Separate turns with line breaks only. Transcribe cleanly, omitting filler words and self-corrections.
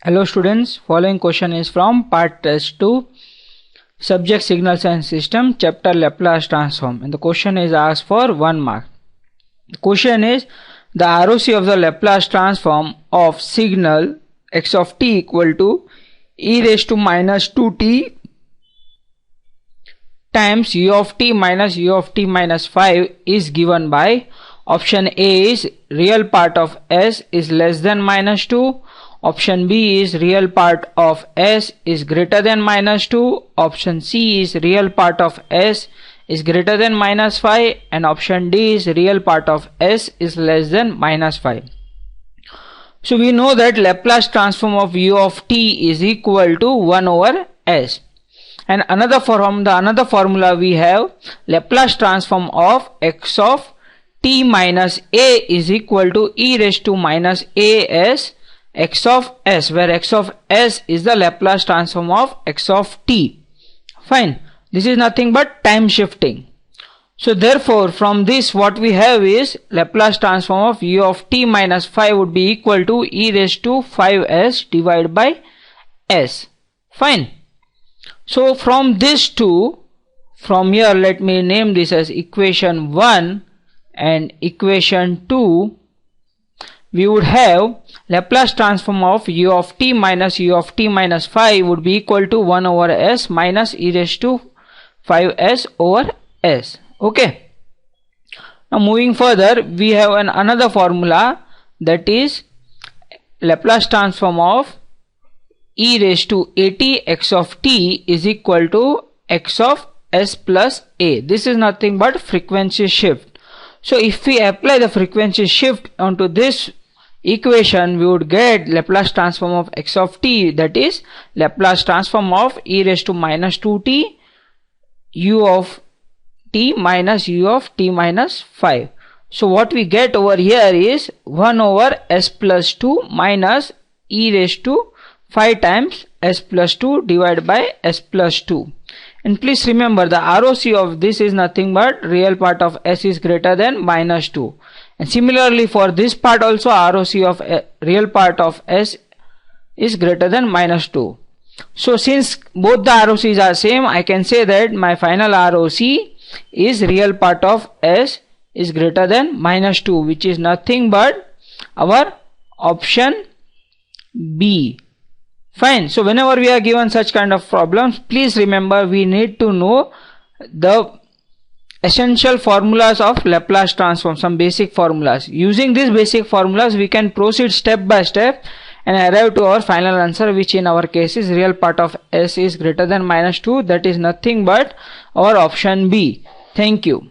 Hello students, following question is from part test 2, subject signals and system, chapter Laplace transform, and the question is asked for 1 mark. The question is the ROC of the Laplace transform of signal x of t equal to e raised to minus 2t times u of t minus 5 is given by option A is real part of s is less than minus 2, option B is real part of s is greater than minus 2, option C is real part of s is greater than minus 5, and option D is real part of s is less than minus 5. So we know that Laplace transform of u of t is equal to 1 over s. And another formula we have Laplace transform of x of t minus a is equal to e raised to minus a s x of s, where x of s is the Laplace transform of x of t. Fine. This is nothing but time shifting. So therefore from this what we have is Laplace transform of u of t minus 5 would be equal to e raised to 5s divided by s. Fine. So from this two, from here let me name this as equation 1 and equation 2, we would have Laplace transform of u of t minus 5 would be equal to 1 over s minus e raised to 5s over s. Okay. Now moving further, we have another formula, that is Laplace transform of e raised to at x of t is equal to x of s plus a. This is nothing but frequency shift. So if we apply the frequency shift onto this equation, we would get Laplace transform of x of t, that is Laplace transform of e raised to minus 2t u of t minus 5. So what we get over here is 1 over s plus 2 minus e raised to 5 times s plus 2 divided by s plus 2. And please remember the ROC of this is nothing but real part of s is greater than minus 2. And similarly for this part also ROC of real part of s is greater than minus 2. So since both the ROCs are same, I can say that my final ROC is real part of s is greater than minus 2, which is nothing but our option B. Fine. So whenever we are given such kind of problems, please remember we need to know the essential formulas of Laplace transform, some basic formulas. Using these basic formulas we can proceed step by step and arrive to our final answer, which in our case is real part of s is greater than minus 2, that is nothing but our option B. Thank you.